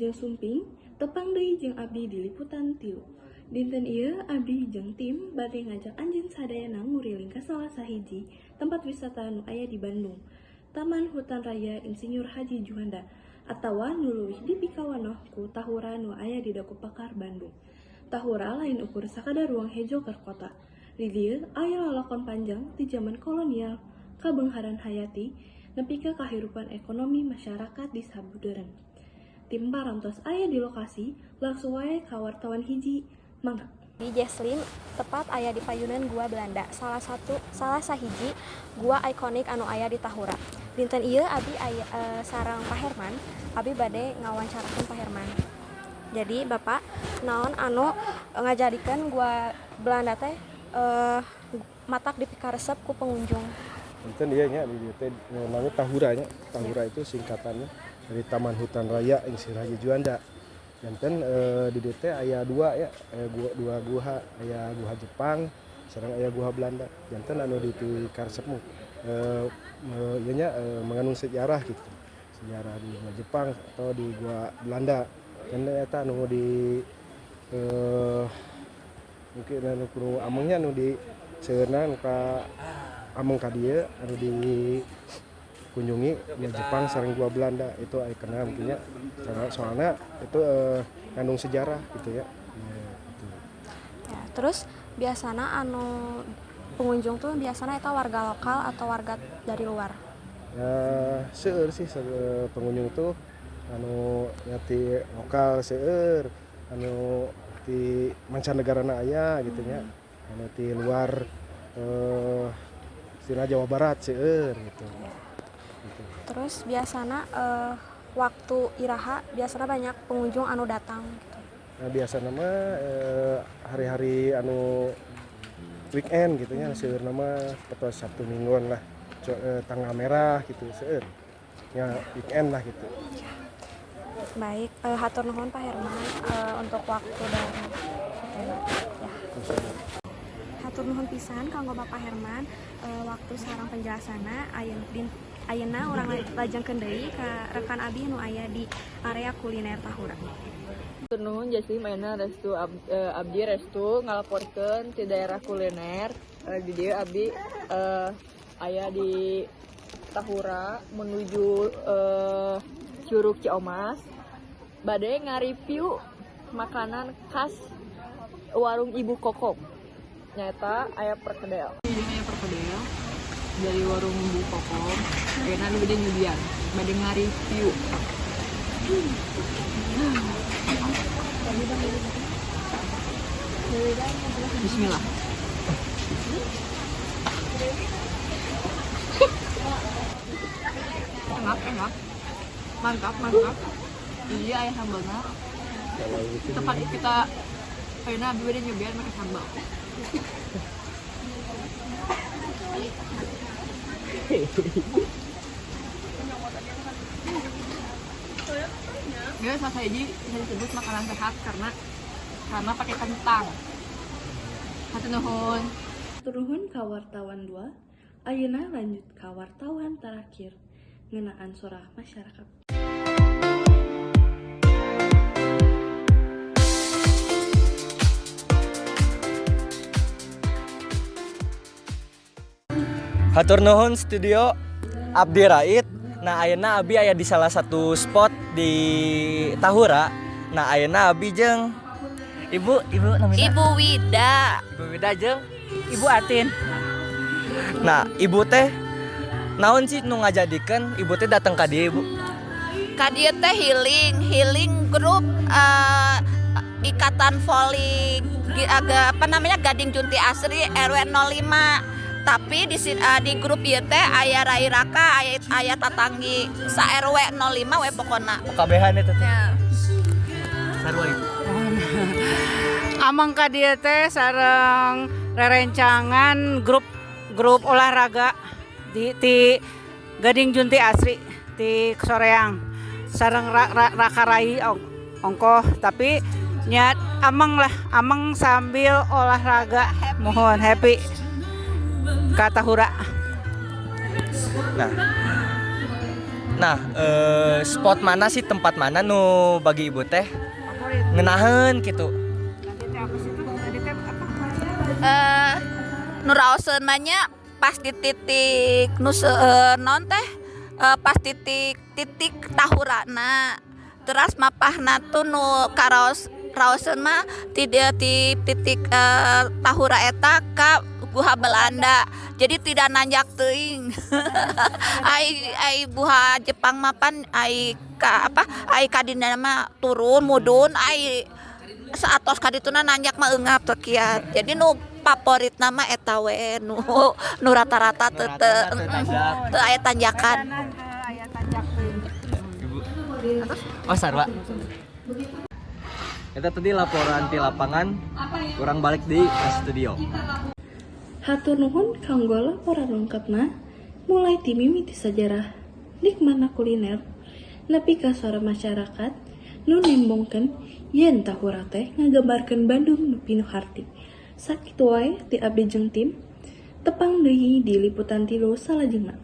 jeung Sumping, tepang deui jeung abdi di liputan 3. Dinten ieu abdi jeung tim bade ngajak anjeun sadayana nguriling ka salah sahiji tempat wisata nu aya di Bandung, Taman Hutan Raya Insinyur Haji Juanda, atawa nu leuwih dipikawanoh ku Tahura nu aya di Dago Pakar, Bandung. Tahura lain ukur sakadar ruang hejo keur kota. Di dieu aya lalakon panjang ti zaman kolonial, kabeungharan hayati, nepi ka kahirupan ekonomi masyarakat di sabudeureun. Tim parantos aya di lokasi, langsung wae ka wartawan hiji, mangga. Di Jesslyn, tepat aya di payunan Gua Belanda, salah sahiji gua ikonik anu aya di Tahura. Dinten ieu abdi aya sareng Pak Herman, abdi bade ngawancarakeun Pak Herman. Jadi Bapak, naon anu ngajadikeun Gua Belanda teh matak dipikaresep ku pengunjung? Enten ieu nya di dieu teh namanya Tahura nya. Tahura itu singkatannya dari Taman Hutan Raya Insinyur Haji Juanda. Janten di dieu teh aya dua ya, aya dua guha, aya guha Jepang sareng aya guha Belanda. Janten anu dipikaresep ieu nya mengandung sejarah gitu. Sejarah di gua Jepang atau di gua Belanda. Dan eta anu di mungkin anu kudu amengnya anu di seueurna nu ka ameng ka dieu anu dikunjungi di Jepang sareng gua Belanda itu aya kenal mungkinnya soalnya itu ngandung sejarah gitu ya. Gitu. Ya, terus biasana anu pengunjung tuh biasana eta warga lokal atau warga dari luar? Ya, seueur sih pengunjung tuh anu nyati lokal seueur, anu di mancanegara aya gitu nya. Anu di luar istilahna Jawa Barat seueur gitu. Gitu. Terus biasana waktu iraha biasana banyak pengunjung anu datang gitu. Nah, biasana mah hari-hari anu weekend gitu nya seueur nama atau Sabtu Mingguan lah. Tanggal merah gitu seueur. Ya weekend lah gitu. Baik, hatur nuhun Pak Herman untuk waktu dan ya. Hatur nuhun pisan kanggo Bapak Herman waktu sareng penjelasanna ayeuna urang lajengkeun deui ka rekan abdi nu aya di area kuliner Tahura. Hatur nuhun Jesslyn ayeuna restu abdi restu ngalaporkeun ti daerah kuliner di dieu abdi aya di Tahura menuju Curug Ciomas bade nge-review makanan khas warung Ibu Kokom. Nyata aya perkedel. Aya perkedel dari warung Ibu Kokom. Ayeuna nu gede nyudian bade nge-review. Bismillah. Enak. Mantap. Iya aya sambalna. Tepat kita ayeuna abdi bade nyobain make sambal. Ya, salah hiji bisa disebut makanan sehat karena pakai kentang. Hatur nuhun. Hatur nuhun ka wartawan 2. Ayeuna lanjut ka wartawan terakhir ngeunaan suara masyarakat. Hatur nuhun studio Abdi Rait. Nah ayeuna Abi aya di salah satu spot di Tahura. Nah ayeuna Abi jeung Ibu namanya Ibu Wida. Ibu Wida jeung Ibu Atin. Nah Ibu teh naon sih nu ngajadikeun Ibu teh datang ka dieu Ibu? Ka dieu teh healing grup Ikatan Voli Gading Junti Asri RW 05. Tapi di grup ieu teh aya Rai Raka, aya tatanggi sa RW 05 we pokona. Kabehan eta teh. Ya. Sarua Ibu. Amang ka dieu teh sareng rerencangan grup olahraga di Gading Junti Asri di Soreang sareng Raka Rai ongkoh tapi nyat amang sambil olahraga mohon happy ka Tahura. Nah Nah, spot mana sih, tempat mana nu bagi ibu teh ngenahen gitu? Nuraoseun mah nya pas di titik non teh pas titik tahurana. Terus mapahna tuh nu karaos raoseun mah ti titik tahura eta ka guha Belanda. Jadi tidak nanjak teuing. ai buha Jepang mapan ai ka dina mah turun mudun ai saatos ka dituna nanjak mah eungap teu kiat. Jadi nu favorit nama eta we nu rata-rata teu aya tanjakan. Oh sarwa. Eta tadi laporan di lapangan, kurang balik di studio. Hatur nuhun kanggo laporan lengkapna mulai ti mimiti sajarah nikmatna kuliner nepi ka suara masyarakat nu nembongkeun yen tahura teh ngagambarkeun Bandung nu pinuh harti. Sakitu wae ti abdi jeung tim tepang deui di liputan 3 salajengna.